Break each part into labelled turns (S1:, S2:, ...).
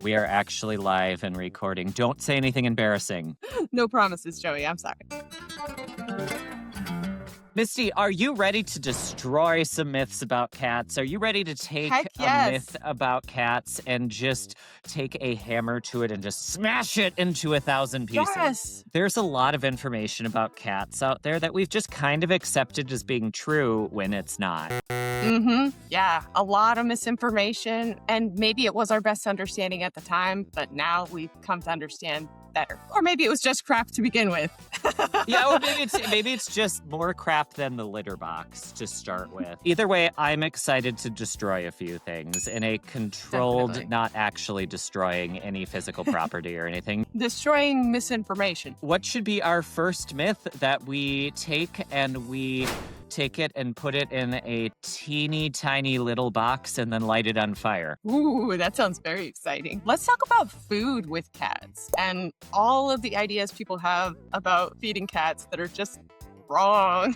S1: We are actually live and recording. Don't say anything embarrassing.
S2: No promises, Joey. I'm sorry.
S1: Misty, are you ready to destroy some myths about cats? Are you ready to take
S2: Heck
S1: a
S2: yes.
S1: myth about cats and just take a hammer to it and just smash it into 1,000 pieces?
S2: Yes.
S1: There's a lot of information about cats out there that we've just kind of accepted as being true when it's not.
S2: Yeah, a lot of misinformation, and maybe it was our best understanding at the time, but now we've come to understand better. Or maybe it was just crap to begin with.
S1: Yeah, or maybe it's just more crap than the litter box to start with. Either way, I'm excited to destroy a few things in a controlled,
S2: Definitely.
S1: not actually destroying any physical property or anything.
S2: Destroying misinformation.
S1: What should be our first myth that we take it and put it in a teeny tiny little box and then light it on fire?
S2: Ooh, that sounds very exciting. Let's talk about food with cats and all of the ideas people have about feeding cats that are just wrong.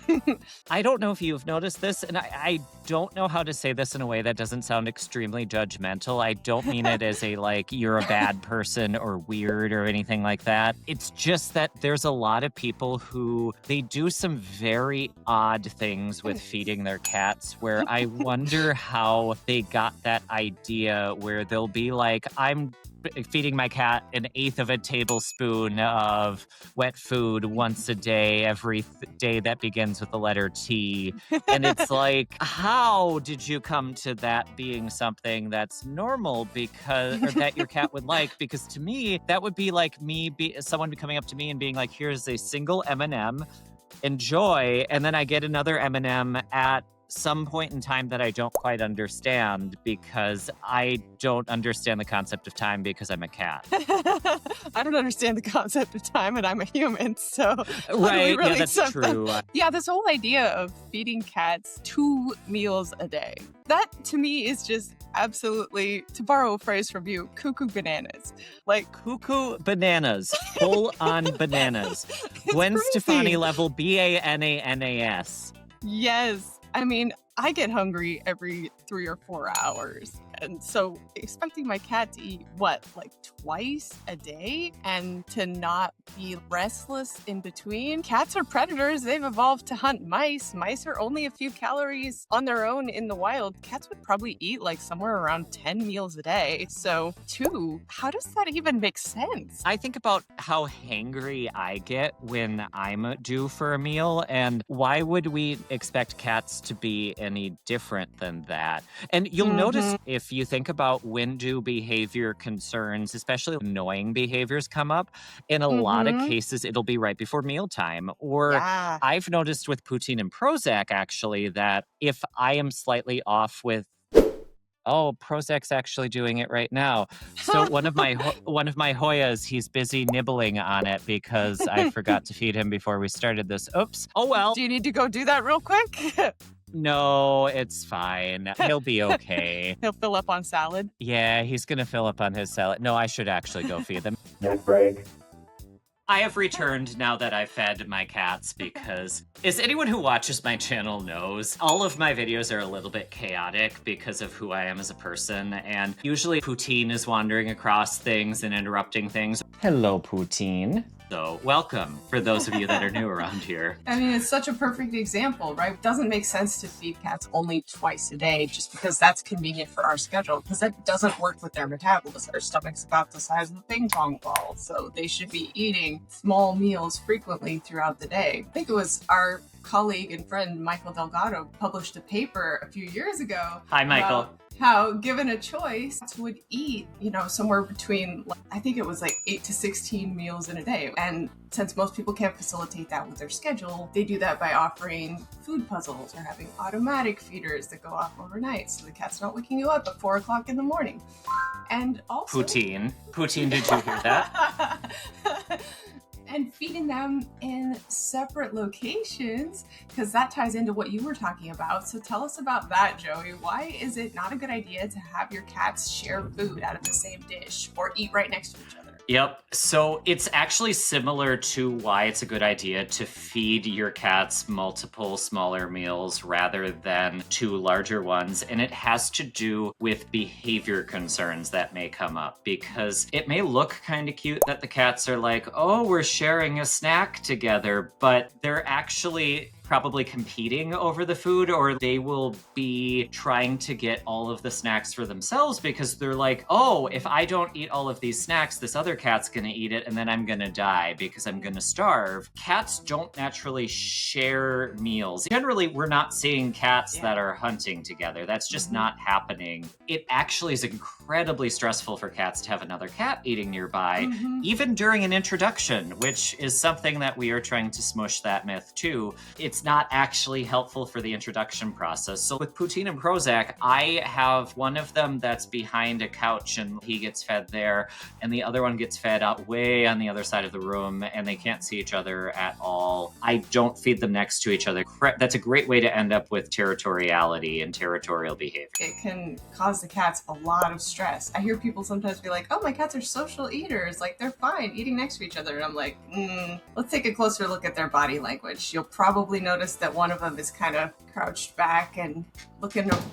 S1: I don't know if you've noticed this, and I don't know how to say this in a way that doesn't sound extremely judgmental. I don't mean it as a, like, you're a bad person or weird or anything like that. It's just that there's a lot of people who, they do some very odd things with feeding their cats where I wonder how they got that idea where they'll be like, I'm feeding my cat 1/8 of a tablespoon of wet food once a day, every day that begins with the letter T. And it's like, how did you come to that being something that's normal or that your cat would like? Because to me, that would be like someone coming up to me and being like, here's a single M&M, enjoy. And then I get another M&M at some point in time that I don't quite understand because I don't understand the concept of time because I'm a cat.
S2: I don't understand the concept of time and I'm a human, so
S1: Right,
S2: really
S1: yeah, that's true.
S2: Yeah, this whole idea of feeding cats 2 meals a day, that to me is just absolutely, to borrow a phrase from you, cuckoo bananas. Like,
S1: Cuckoo bananas, full on bananas. Gwen
S2: crazy.
S1: Stefani level BANANAS.
S2: Yes. I mean, I get hungry every 3 or 4 hours. And so expecting my cat to eat, like twice a day and to not be restless in between? Cats are predators. They've evolved to hunt mice. Mice are only a few calories on their own in the wild. Cats would probably eat like somewhere around 10 meals a day. So 2, how does that even make sense?
S1: I think about how hangry I get when I'm due for a meal, and why would we expect cats to be any different than that? And you'll notice if you think about when do behavior concerns, especially annoying behaviors, come up, in a lot of cases, it'll be right before mealtime. Or
S2: Yeah.
S1: I've noticed with Poutine and Prozac, actually, that if I am slightly off with Prozac's actually doing it right now. So one of my Hoyas, he's busy nibbling on it because I forgot to feed him before we started this. Oops. Oh well.
S2: Do you need to go do that real quick?
S1: No, it's fine. He'll be okay.
S2: He'll fill up on salad.
S1: Yeah, he's gonna fill up on his salad. No, I should actually go feed them.
S3: Neck break.
S1: I have returned now that I've fed my cats because, as anyone who watches my channel knows, all of my videos are a little bit chaotic because of who I am as a person, and usually Poutine is wandering across things and interrupting things. Hello, Poutine. So, welcome, for those of you that are new around here.
S2: I mean, it's such a perfect example, right? It doesn't make sense to feed cats only twice a day just because that's convenient for our schedule, because that doesn't work with their metabolism. Their stomach's about the size of a ping pong ball, so they should be eating small meals frequently throughout the day. I think it was our colleague and friend Michael Delgado published a paper a few years ago.
S1: Hi, Michael.
S2: About how, given a choice, would eat, somewhere between, I think it was like 8 to 16 meals in a day. And since most people can't facilitate that with their schedule, they do that by offering food puzzles or having automatic feeders that go off overnight so the cat's not waking you up at 4 o'clock in the morning. And also... Poutine, did you hear that? And feeding them in separate locations, because that ties into what you were talking about. So tell us about that, Joey. Why is it not a good idea to have your cats share food out of the same dish or eat right next to each other?
S1: Yep. So it's actually similar to why it's a good idea to feed your cats multiple smaller meals rather than two larger ones. And it has to do with behavior concerns that may come up because it may look kind of cute that the cats are like, oh, we're sharing a snack together, but they're actually probably competing over the food, or they will be trying to get all of the snacks for themselves because they're like, oh, if I don't eat all of these snacks, this other cat's gonna eat it and then I'm gonna die because I'm gonna starve. Cats don't naturally share meals. Generally, we're not seeing cats that are hunting together. That's just not happening. It actually is incredibly stressful for cats to have another cat eating nearby, even during an introduction, which is something that we are trying to smush that myth too. It's not actually helpful for the introduction process. So with Poutine and Prozac, I have one of them that's behind a couch and he gets fed there, and the other one gets fed out way on the other side of the room, and they can't see each other at all. I don't feed them next to each other. That's a great way to end up with territoriality and territorial behavior.
S2: It can cause the cats a lot of stress. I hear people sometimes be like, oh, my cats are social eaters. Like, they're fine eating next to each other. And I'm like, let's take a closer look at their body language. You'll probably notice that one of them is kind of crouched back and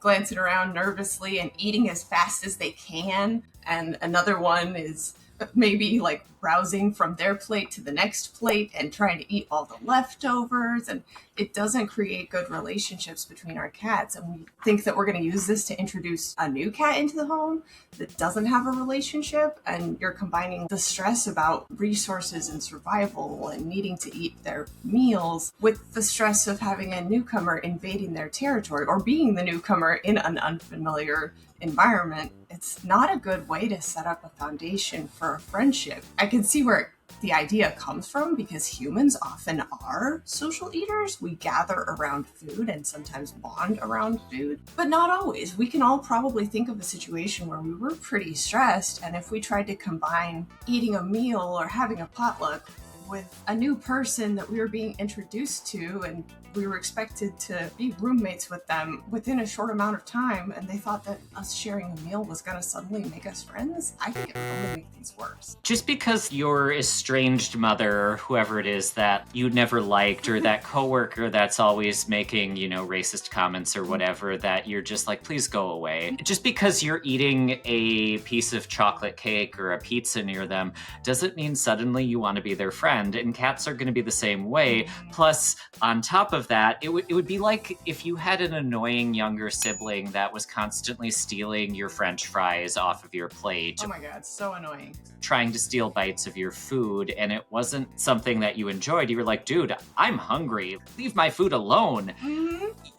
S2: glancing around nervously and eating as fast as they can. And another one is maybe like browsing from their plate to the next plate and trying to eat all the leftovers. And it doesn't create good relationships between our cats. And we think that we're going to use this to introduce a new cat into the home that doesn't have a relationship. And you're combining the stress about resources and survival and needing to eat their meals with the stress of having a newcomer invading their territory or being the newcomer in an unfamiliar environment. It's not a good way to set up a foundation for a friendship. I can see where the idea comes from because humans often are social eaters. We gather around food and sometimes bond around food, but not always. We can all probably think of a situation where we were pretty stressed, and if we tried to combine eating a meal or having a potluck with a new person that we were being introduced to, and we were expected to be roommates with them within a short amount of time, and they thought that us sharing a meal was going to suddenly make us friends, I think it would only make things worse.
S1: Just because your estranged mother, whoever it is that you never liked, or that coworker that's always making, racist comments or whatever, that you're just like, please go away. Just because you're eating a piece of chocolate cake or a pizza near them doesn't mean suddenly you want to be their friend. And cats are going to be the same way. Plus, on top of that, it would be like if you had an annoying younger sibling that was constantly stealing your French fries off of your plate.
S2: Oh my God, so annoying.
S1: Trying to steal bites of your food, and it wasn't something that you enjoyed. You were like, dude, I'm hungry. Leave my food alone.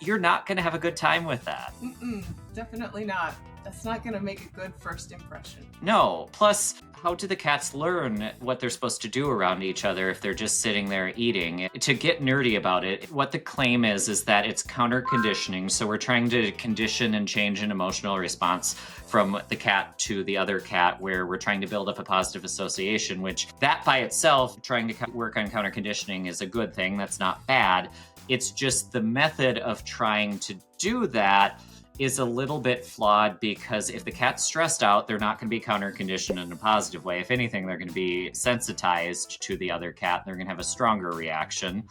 S1: You're not going to have a good time with that.
S2: Definitely not. That's not going to make a good first impression.
S1: No. Plus, how do the cats learn what they're supposed to do around each other if they're just sitting there eating? To get nerdy about it, what the claim is that it's counter conditioning. So we're trying to condition and change an emotional response from the cat to the other cat, where we're trying to build up a positive association, which that by itself, trying to work on counter conditioning, is a good thing. That's not bad. It's just the method of trying to do that is a little bit flawed, because if the cat's stressed out, they're not going to be counter-conditioned in a positive way. If anything, they're going to be sensitized to the other cat. They're going to have a stronger reaction.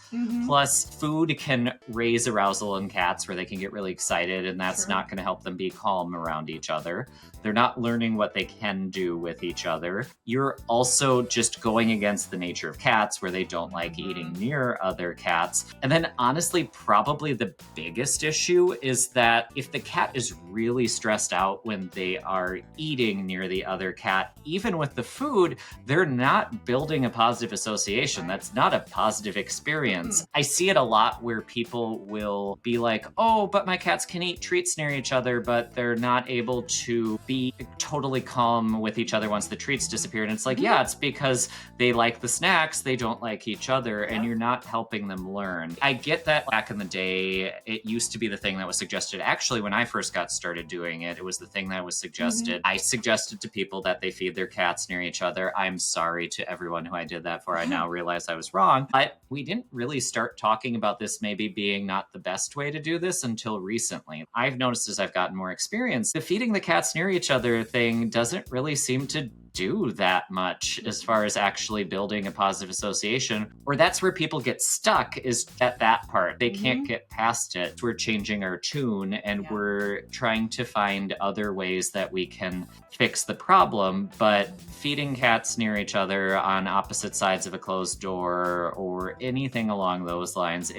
S1: Plus, food can raise arousal in cats where they can get really excited, and that's not going to help them be calm around each other. They're not learning what they can do with each other. You're also just going against the nature of cats, where they don't like eating near other cats. And then honestly, probably the biggest issue is that if the cat is really stressed out when they are eating near the other cat, even with the food, they're not building a positive association. That's not a positive experience. I see it a lot where people will be like, oh, but my cats can eat treats near each other, but they're not able to be totally calm with each other once the treats disappear. And it's like, yeah, it's because they like the snacks, they don't like each other, and you're not helping them learn. I get that back in the day, it used to be the thing that was suggested. Actually, when I first got started doing it, it was the thing that was suggested. I suggested to people that they feed their cats near each other. I'm sorry to everyone who I did that for. I now realize I was wrong. But we didn't really start talking about this maybe being not the best way to do this until recently. I've noticed as I've gotten more experience, the feeding the cats near each other thing doesn't really seem to do that much as far as actually building a positive association, or that's where people get stuck, is at that part. They can't get past it. We're changing our tune, and we're trying to find other ways that we can fix the problem. But feeding cats near each other on opposite sides of a closed door or anything along those lines,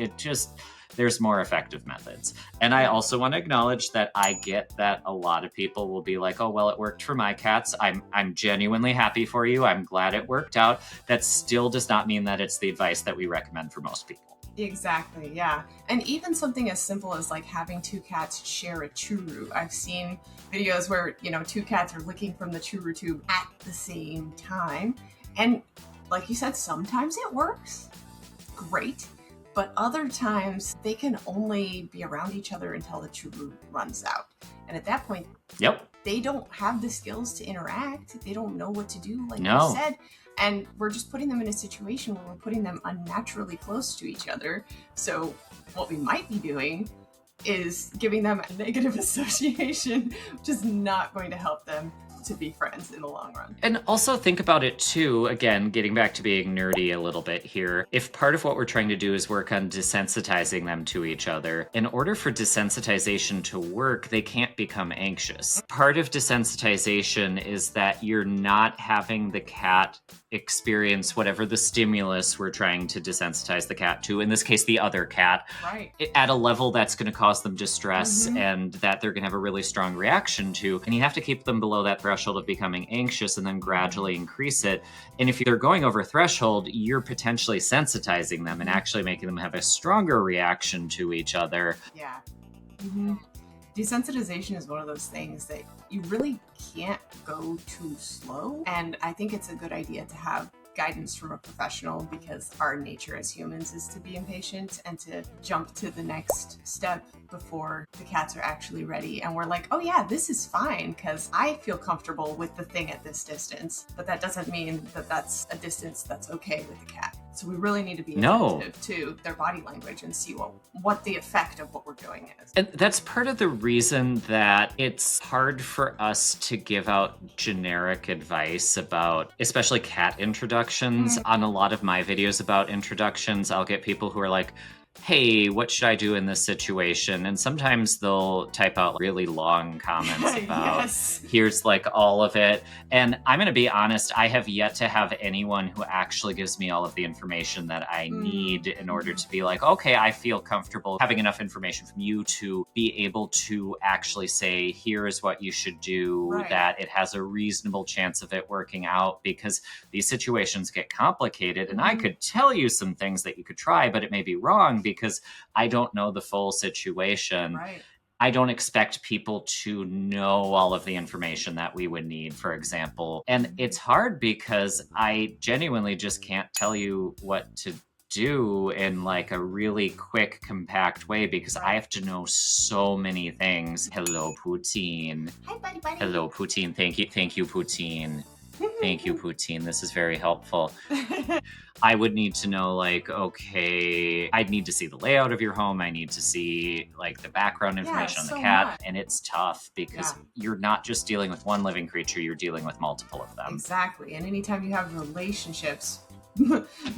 S1: there's more effective methods. And I also want to acknowledge that I get that a lot of people will be like, oh, well, it worked for my cats. I'm genuinely happy for you. I'm glad it worked out. That still does not mean that it's the advice that we recommend for most people.
S2: Exactly, yeah. And even something as simple as like having two cats share a churu. I've seen videos where, two cats are licking from the churu tube at the same time. And like you said, sometimes it works. Great. But other times they can only be around each other until the churu runs out. And at that point, they don't have the skills to interact. They don't know what to do, like you said. And we're just putting them in a situation where we're putting them unnaturally close to each other. So what we might be doing is giving them a negative association, which is not going to help them to be friends in the long run.
S1: And also think about it too, again, getting back to being nerdy a little bit here. If part of what we're trying to do is work on desensitizing them to each other, in order for desensitization to work, they can't become anxious. Part of desensitization is that you're not having the cat experience whatever the stimulus we're trying to desensitize the cat to, in this case, the other cat, at a level that's going to cause them distress and that they're going to have a really strong reaction to. And you have to keep them below that threshold of becoming anxious and then gradually increase it. And if they're going over a threshold, you're potentially sensitizing them and actually making them have a stronger reaction to each other.
S2: Yeah. Desensitization is one of those things that you really can't go too slow. And I think it's a good idea to have guidance from a professional, because our nature as humans is to be impatient and to jump to the next step before the cats are actually ready. And we're like, oh yeah, this is fine because I feel comfortable with the thing at this distance. But that doesn't mean that that's a distance that's okay with the cat. So we really need to be attentive to their body language and see what the effect of what we're doing is.
S1: And that's part of the reason that it's hard for us to give out generic advice about, especially cat introductions. On a lot of my videos about introductions, I'll get people who are like, hey, what should I do in this situation? And sometimes they'll type out really long comments about, here's like all of it. And I'm going to be honest, I have yet to have anyone who actually gives me all of the information that I need in order to be like, okay, I feel comfortable having enough information from you to be able to actually say, here is what you should do, that it has a reasonable chance of it working out, because these situations get complicated. And I could tell you some things that you could try, but it may be wrong because I don't know the full situation. I don't expect people to know all of the information that we would need, for example. And it's hard because I genuinely just can't tell you what to do in like a really quick, compact way, because I have to know so many things. Hello, Poutine.
S2: Hi, buddy.
S1: Hello, Poutine. Thank you, Poutine. Thank you, Poutine. This is very helpful. I would need to know, like, okay, I'd need to see the layout of your home. I need to see, like, the background information on the cat. And it's tough because you're not just dealing with one living creature, you're dealing with multiple of them.
S2: Exactly. And anytime you have relationships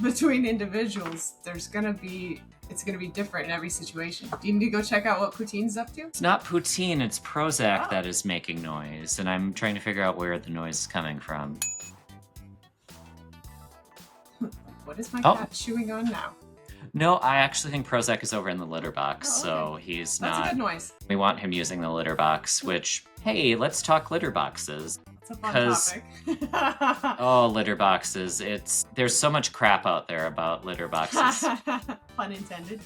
S2: between individuals, it's going to be different in every situation. Do you need to go check out what Poutine's up to?
S1: It's not Poutine, it's Prozac that is making noise. And I'm trying to figure out where the noise is coming from.
S2: What is my cat chewing on now?
S1: No, I actually think Prozac is over in the litter box, so he's not.
S2: That's a good noise.
S1: We want him using the litter box, which, hey, let's talk litter boxes.
S2: It's a fun topic.
S1: Oh, litter boxes. There's so much crap out there about litter boxes.
S2: Pun intended.